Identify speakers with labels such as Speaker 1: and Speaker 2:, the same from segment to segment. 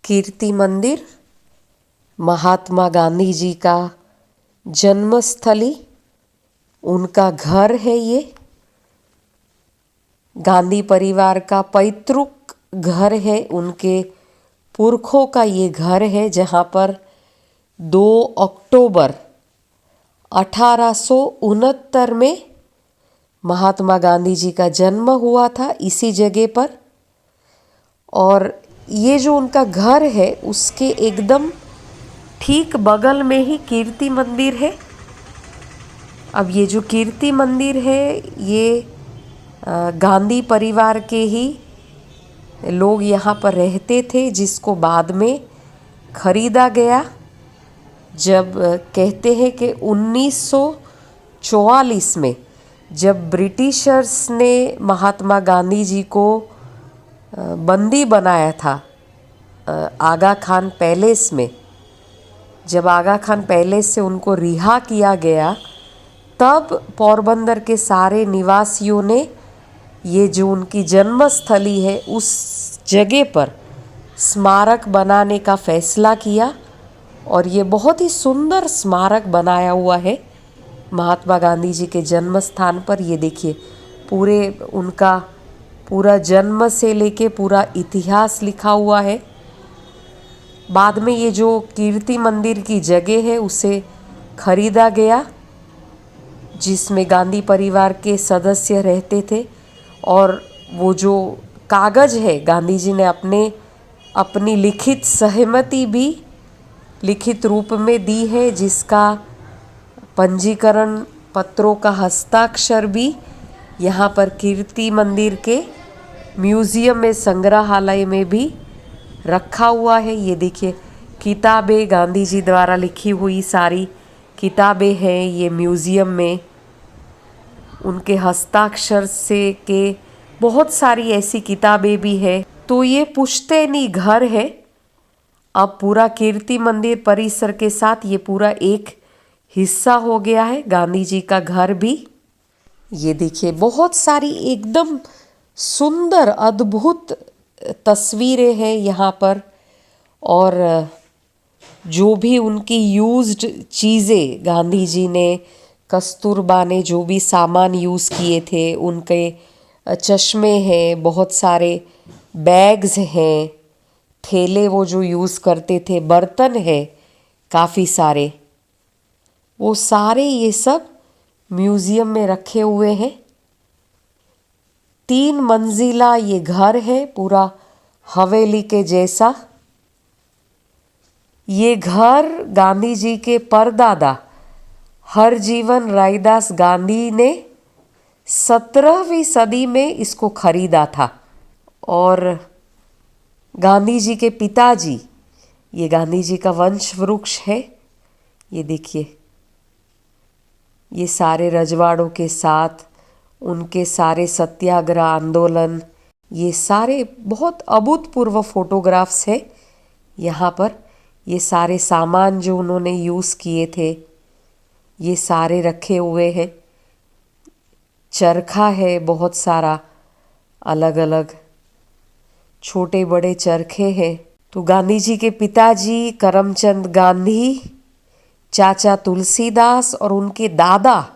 Speaker 1: कीर्ति मंदिर महात्मा गांधी जी का जन्मस्थली, उनका घर है। ये गांधी परिवार का पैतृक घर है, उनके पुरखों का ये घर है, जहाँ पर 2 अक्टूबर 1869 में महात्मा गांधी जी का जन्म हुआ था इसी जगह पर। और ये जो उनका घर है उसके एकदम ठीक बगल में ही कीर्ति मंदिर है। अब ये जो कीर्ति मंदिर है ये गांधी परिवार के ही लोग यहाँ पर रहते थे, जिसको बाद में खरीदा गया। जब कहते हैं कि 1944 में जब ब्रिटिशर्स ने महात्मा गांधी जी को बंदी बनाया था आगा खान पैलेस में, जब आगा खान पैलेस से उनको रिहा किया गया, तब पोरबंदर के सारे निवासियों ने ये जो उनकी जन्मस्थली है उस जगह पर स्मारक बनाने का फैसला किया। और ये बहुत ही सुंदर स्मारक बनाया हुआ है महात्मा गांधी जी के जन्म स्थान पर। ये देखिए, पूरे उनका पूरा जन्म से लेके पूरा इतिहास लिखा हुआ है। बाद में ये जो कीर्ति मंदिर की जगह है उसे खरीदा गया, जिसमें गांधी परिवार के सदस्य रहते थे। और वो जो कागज़ है, गांधी जी ने अपनी लिखित सहमति भी लिखित रूप में दी है, जिसका पंजीकरण पत्रों का हस्ताक्षर भी यहाँ पर कीर्ति मंदिर के म्यूज़ियम में, संग्रहालय में भी रखा हुआ है। ये देखिए, किताबें गांधी जी द्वारा लिखी हुई सारी किताबें हैं ये म्यूज़ियम में। उनके हस्ताक्षर से के बहुत सारी ऐसी किताबें भी है। तो ये पुश्तैनी घर है। अब पूरा कीर्ति मंदिर परिसर के साथ ये पूरा एक हिस्सा हो गया है, गांधी जी का घर भी। ये देखिए, बहुत सारी एकदम सुंदर अद्भुत तस्वीरें हैं यहाँ पर। और जो भी उनकी यूज्ड चीज़ें, गांधी जी ने, कस्तूरबा ने जो भी सामान यूज़ किए थे, उनके चश्मे हैं, बहुत सारे बैग्स हैं, थैले वो जो यूज़ करते थे, बर्तन है काफ़ी सारे, वो सारे ये सब म्यूज़ियम में रखे हुए हैं। 3 मंजिला ये घर है, पूरा हवेली के जैसा। ये घर गांधी जी के परदादा हरजीवन रायदास गांधी ने 17वीं सदी में इसको खरीदा था। और गांधी जी के पिताजी, ये गांधी जी का वंश वृक्ष है। ये देखिए, ये सारे रजवाड़ों के साथ उनके सारे सत्याग्रह आंदोलन, ये सारे बहुत अभूतपूर्व फोटोग्राफ्स है यहाँ पर। ये सारे सामान जो उन्होंने यूज़ किए थे ये सारे रखे हुए हैं। चरखा है बहुत सारा, अलग अलग छोटे बड़े चरखे हैं। तो गांधी जी के पिताजी करमचंद गांधी, चाचा तुलसीदास और उनके दादा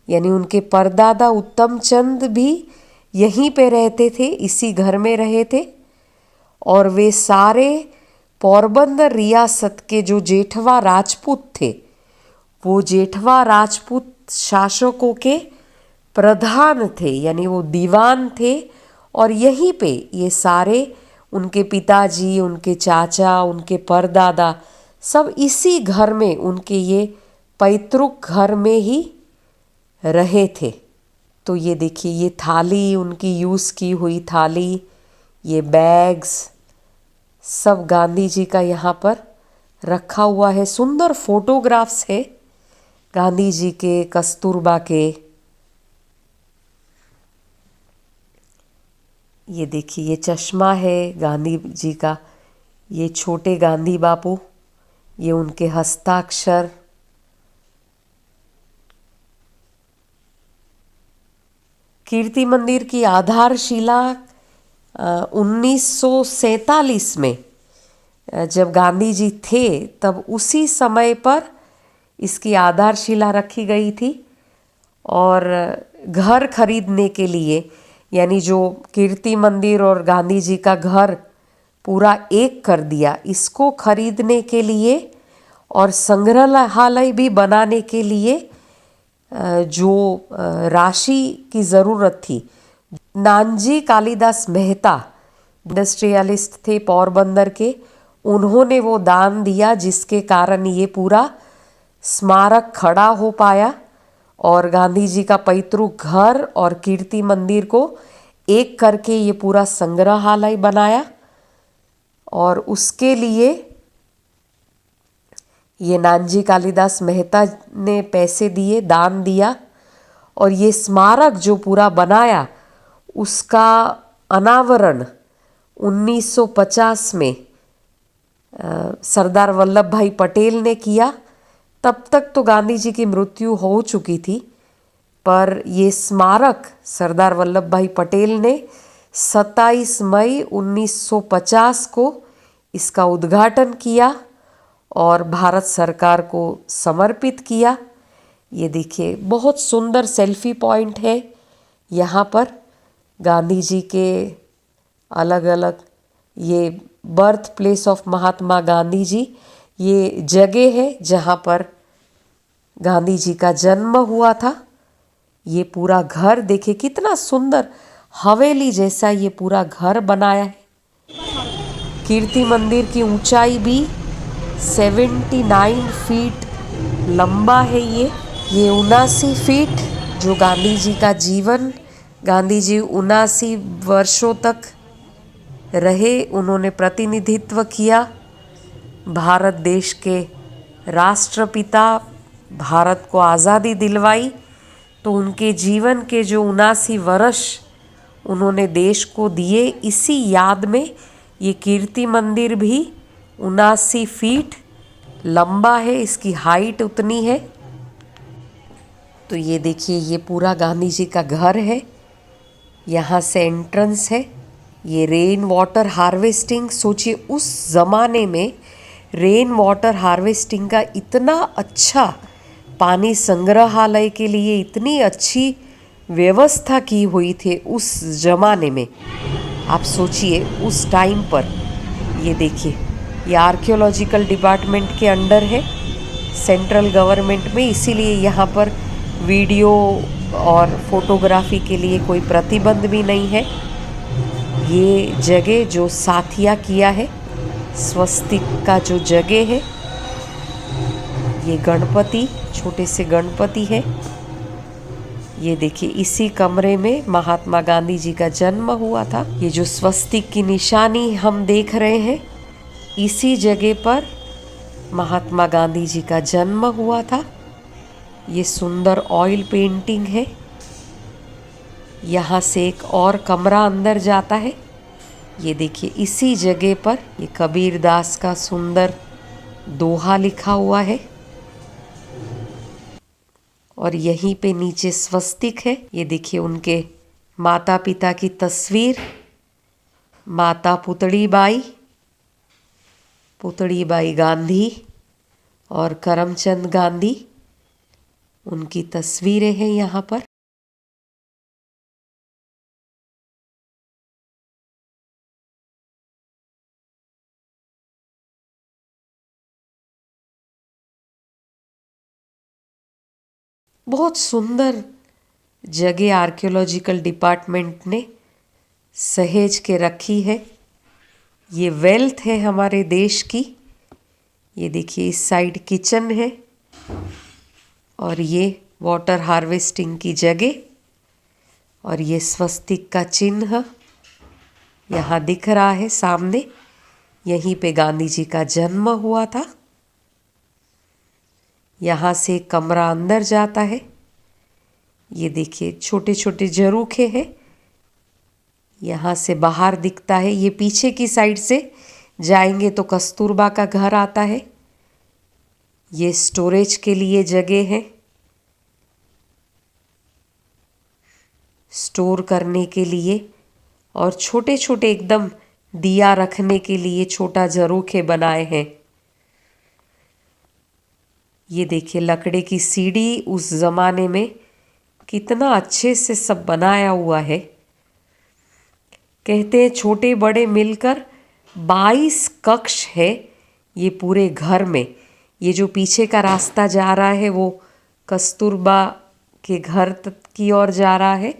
Speaker 1: यानी उनके परदादा उत्तम चंद भी यहीं पे रहते थे, इसी घर में रहे थे। और वे सारे पोरबंदर रियासत के जो जेठवा राजपूत थे, वो जेठवा राजपूत शासकों के प्रधान थे, यानी वो दीवान थे। और यहीं पे ये सारे उनके पिताजी, उनके चाचा, उनके परदादा सब इसी घर में, उनके ये पैतृक घर में ही रहे थे। तो ये देखिए, ये थाली उनकी यूज़ की हुई थाली, ये बैग्स सब गांधी जी का यहाँ पर रखा हुआ है। सुंदर फोटोग्राफ्स है गांधी जी के, कस्तूरबा के। ये देखिए, ये चश्मा है गांधी जी का, ये छोटे गांधी बापू, ये उनके हस्ताक्षर। कीर्ति मंदिर की आधारशिला 1947 में जब गांधी जी थे तब उसी समय पर इसकी आधारशिला रखी गई थी। और घर खरीदने के लिए, यानी जो कीर्ति मंदिर और गांधी जी का घर पूरा एक कर दिया, इसको खरीदने के लिए और संग्रहालय भी बनाने के लिए जो राशि की ज़रूरत थी, नानजी कालिदास मेहता इंडस्ट्रियलिस्ट थे पोरबंदर के, उन्होंने वो दान दिया, जिसके कारण ये पूरा स्मारक खड़ा हो पाया और गांधी जी का पैतृक घर और कीर्ति मंदिर को एक करके ये पूरा संग्रहालय बनाया। और उसके लिए ये नानजी कालिदास मेहता ने पैसे दिए, दान दिया। और ये स्मारक जो पूरा बनाया, उसका अनावरण 1950 में सरदार वल्लभ भाई पटेल ने किया। तब तक तो गांधी जी की मृत्यु हो चुकी थी, पर ये स्मारक सरदार वल्लभ भाई पटेल ने 27 मई 1950 को इसका उद्घाटन किया और भारत सरकार को समर्पित किया। ये देखिए, बहुत सुंदर सेल्फी पॉइंट है यहाँ पर गांधी जी के अलग अलग। ये birth place of Mahatma Gandhi ji, ये जगह है जहाँ पर गांधी जी का जन्म हुआ था। ये पूरा घर देखिए कितना सुंदर हवेली जैसा ये पूरा घर बनाया है। कीर्ति मंदिर की ऊंचाई भी 79 फीट लंबा है। ये 79 फीट जो गांधी जी का जीवन, गांधी जी 79 वर्षों तक रहे, उन्होंने प्रतिनिधित्व किया भारत देश के राष्ट्रपिता, भारत को आज़ादी दिलवाई। तो उनके जीवन के जो 79 वर्ष उन्होंने देश को दिए, इसी याद में ये कीर्ति मंदिर भी 79 फीट लंबा है, इसकी हाइट उतनी है। तो ये देखिए, ये पूरा गांधी जी का घर है, यहाँ से एंट्रेंस है। ये रेन वाटर हार्वेस्टिंग, सोचिए उस ज़माने में रेन वाटर हार्वेस्टिंग का इतना अच्छा, पानी संग्रहालय के लिए इतनी अच्छी व्यवस्था की हुई थी उस ज़माने में। आप सोचिए उस टाइम पर। ये देखिए, ये आर्कियोलॉजिकल डिपार्टमेंट के अंडर है, सेंट्रल गवर्नमेंट में, इसीलिए यहाँ पर वीडियो और फोटोग्राफी के लिए कोई प्रतिबंध भी नहीं है। ये जगह जो साथिया किया है, स्वस्तिक का जो जगह है, ये गणपति, छोटे से गणपति है। ये देखिए, इसी कमरे में महात्मा गांधी जी का जन्म हुआ था। ये जो स्वस्तिक की निशानी हम देख रहे हैं, इसी जगह पर महात्मा गांधी जी का जन्म हुआ था। ये सुंदर ऑयल पेंटिंग है। यहाँ से एक और कमरा अंदर जाता है। ये देखिए, इसी जगह पर ये कबीर दास का सुंदर दोहा लिखा हुआ है और यहीं पे नीचे स्वस्तिक है। ये देखिए, उनके माता पिता की तस्वीर, माता पुतड़ी बाई गांधी और करमचंद गांधी, उनकी तस्वीरें हैं यहाँ पर। बहुत सुंदर जगह आर्कियोलॉजिकल डिपार्टमेंट ने सहेज के रखी है। ये वेल्थ है हमारे देश की। ये देखिए, इस साइड किचन है और ये वाटर हार्वेस्टिंग की जगह, और ये स्वस्तिक का चिन्ह यहाँ दिख रहा है सामने। यहीं पे गांधी जी का जन्म हुआ था। यहाँ से एक कमरा अंदर जाता है। ये देखिए, छोटे छोटे झरोखे हैं, यहाँ से बाहर दिखता है। ये पीछे की साइड से जाएंगे तो कस्तूरबा का घर आता है। ये स्टोरेज के लिए जगह है, स्टोर करने के लिए, और छोटे छोटे एकदम दिया रखने के लिए छोटा झरोखे बनाए हैं। ये देखिए लकड़ी की सीढ़ी, उस जमाने में कितना अच्छे से सब बनाया हुआ है। कहते हैं छोटे बड़े मिलकर 22 कक्ष है ये पूरे घर में। ये जो पीछे का रास्ता जा रहा है वो कस्तूरबा के घर की ओर जा रहा है,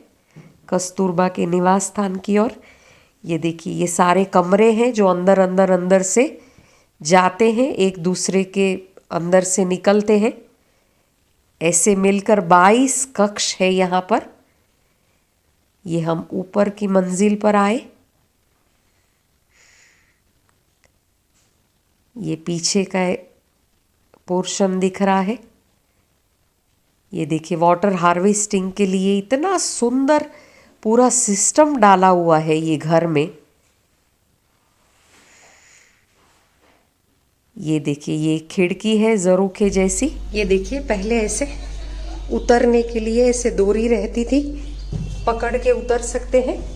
Speaker 1: कस्तूरबा के निवास स्थान की ओर। ये देखिए ये सारे कमरे हैं जो अंदर अंदर अंदर से जाते हैं, एक दूसरे के अंदर से निकलते हैं। ऐसे मिलकर 22 कक्ष है यहाँ पर। ये हम ऊपर की मंजिल पर आए। ये पीछे का पोर्शन दिख रहा है। ये देखिए वाटर हार्वेस्टिंग के लिए इतना सुंदर पूरा सिस्टम डाला हुआ है ये घर में। ये देखिए ये खिड़की है झरोखे जैसी। ये देखिए पहले ऐसे उतरने के लिए ऐसे डोरी रहती थी, पकड़ के उतर सकते हैं।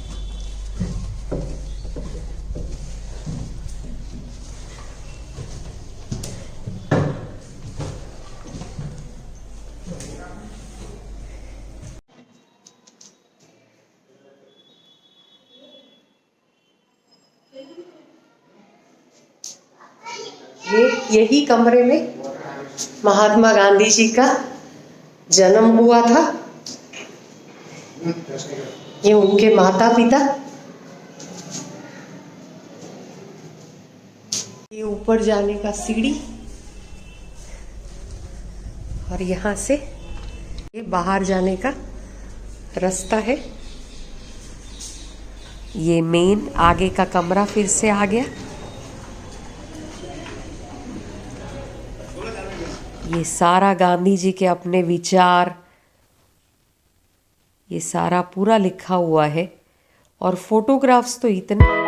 Speaker 1: यही कमरे में महात्मा गांधी जी का जन्म हुआ था। ये उनके माता पिता। ये ऊपर जाने का सीढ़ी और यहाँ से ये बाहर जाने का रास्ता है। ये मेन आगे का कमरा फिर से आ गया। ये सारा गांधी जी के अपने विचार, ये सारा पूरा लिखा हुआ है। और फोटोग्राफ्स तो इतने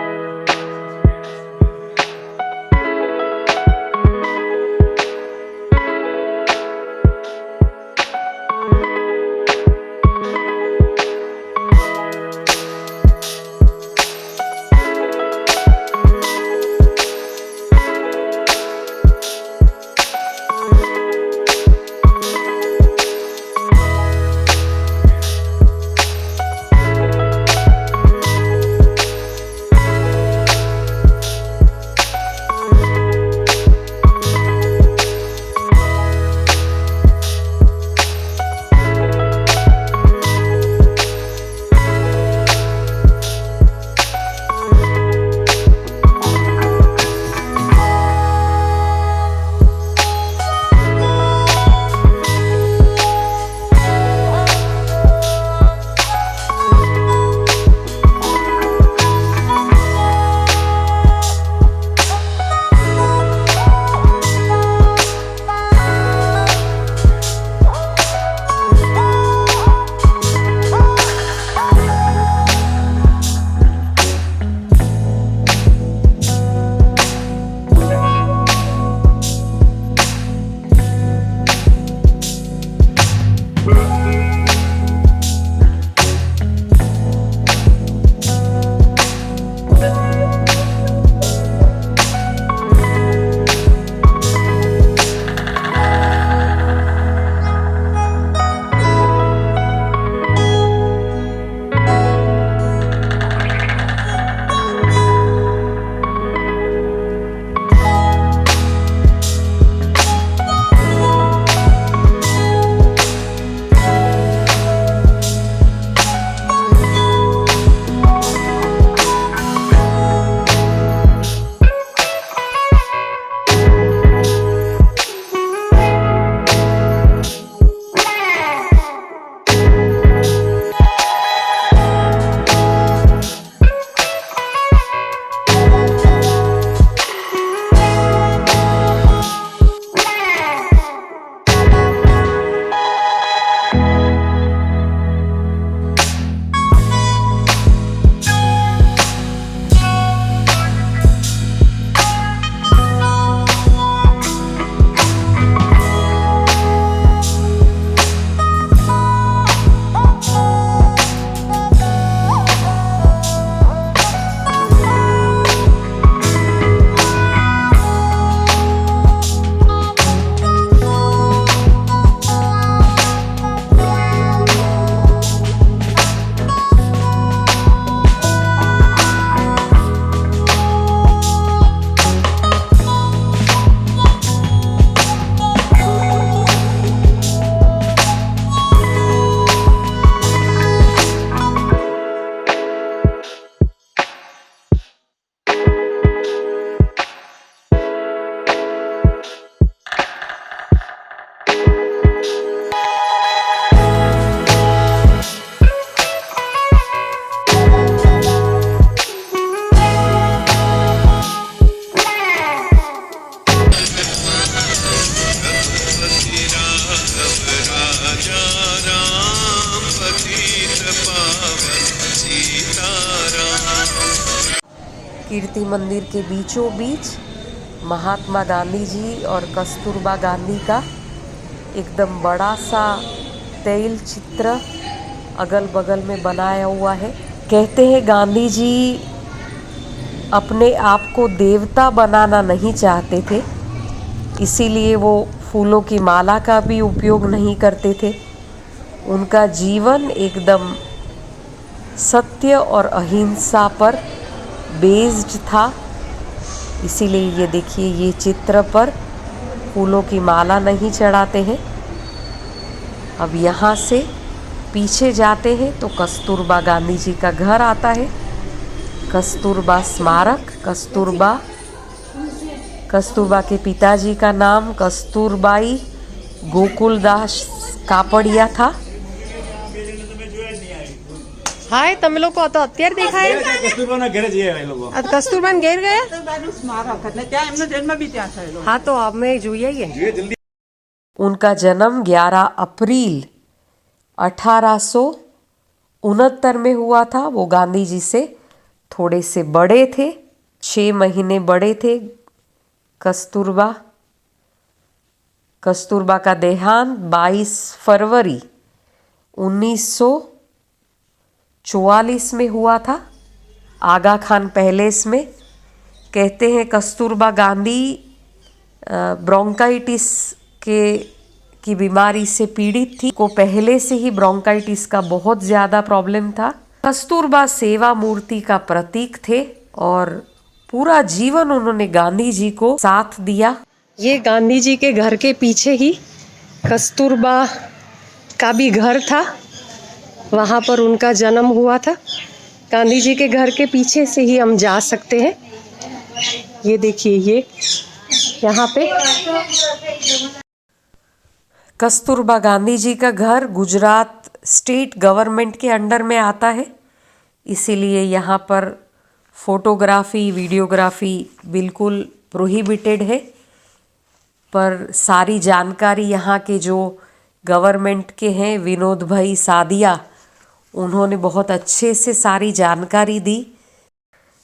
Speaker 1: क्रांति मंदिर के बीचों बीच महात्मा गांधी जी और कस्तूरबा गांधी का एकदम बड़ा सा तैल चित्र अगल बगल में बनाया हुआ है। कहते हैं गांधी जी अपने आप को देवता बनाना नहीं चाहते थे, इसीलिए वो फूलों की माला का भी उपयोग नहीं करते थे। उनका जीवन एकदम सत्य और अहिंसा पर बेस्ड था। इसीलिए ये देखिए, ये चित्र पर फूलों की माला नहीं चढ़ाते हैं। अब यहाँ से पीछे जाते हैं तो कस्तूरबा गांधी जी का घर आता है। कस्तूरबा स्मारक। कस्तूरबा के पिताजी का नाम कस्तूरबाई गोकुलदास कापड़िया था। हाय, તમે લોકો તો અત્યારે દેખાય
Speaker 2: કસ્તુરબાના ઘરે જઈએ એ લોકો.
Speaker 1: કસ્તુરબાન ઘેર ગયા?
Speaker 2: સ્મારક એટલે ત્યાં એમનો જન્મ બી ત્યાં થયેલો.
Speaker 1: हाँ, तो अब मैं જોઈએ
Speaker 2: જોઈએ જલ્દી.
Speaker 1: उनका जन्म 11 अप्रैल 1869 में हुआ था। वो गांधी जी से थोड़े से बड़े थे, 6 महीने बड़े थे कस्तूरबा। कस्तूरबा का देहांत 22 फरवरी 1944 में हुआ था, आगा खान पैलेस में। कहते हैं कस्तूरबा गांधी ब्रोंकाइटिस की बीमारी से पीड़ित थी। को पहले से ही ब्रोंकाइटिस का बहुत ज़्यादा प्रॉब्लम था। कस्तूरबा सेवा मूर्ति का प्रतीक थे और पूरा जीवन उन्होंने गांधी जी को साथ दिया। ये गांधी जी के घर के पीछे ही कस्तूरबा का भी घर था, वहाँ पर उनका जन्म हुआ था। गांधी जी के घर के पीछे से ही हम जा सकते हैं। ये देखिए, ये यहाँ पे कस्तूरबा गांधी जी का घर गुजरात स्टेट गवर्नमेंट के अंडर में आता है, इसीलिए यहाँ पर फोटोग्राफी वीडियोग्राफी बिल्कुल प्रोहिबिटेड है। पर सारी जानकारी यहाँ के जो गवर्नमेंट के हैं, विनोद भाई सादिया, उन्होंने बहुत अच्छे से सारी जानकारी दी।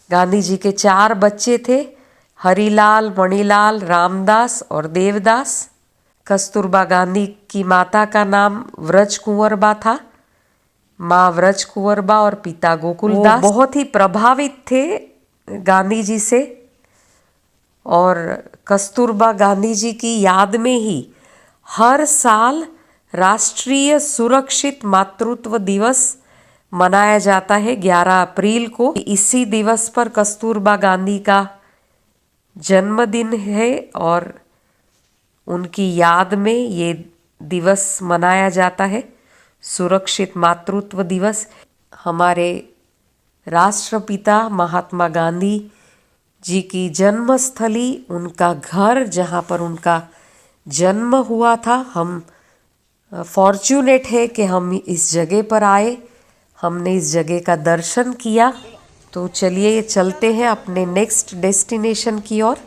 Speaker 1: गांधी जी के 4 बच्चे थे, हरिलाल, मणिलाल, रामदास और देवदास। कस्तूरबा गांधी की माता का नाम व्रज कुंवरबा था, माँ व्रज कुंवरबा और पिता गोकुलदास। बहुत ही प्रभावित थे गांधी जी से और कस्तूरबा गांधी जी की याद में ही हर साल राष्ट्रीय सुरक्षित मातृत्व दिवस मनाया जाता है 11 अप्रैल को। इसी दिवस पर कस्तूरबा गांधी का जन्मदिन है और उनकी याद में ये दिवस मनाया जाता है, सुरक्षित मातृत्व दिवस। हमारे राष्ट्रपिता महात्मा गांधी जी की जन्मस्थली, उनका घर जहाँ पर उनका जन्म हुआ था, हम फॉर्च्यूनेट है कि हम इस जगह पर आए, हमने इस जगह का दर्शन किया। तो चलिए चलते हैं अपने नेक्स्ट डेस्टिनेशन की ओर।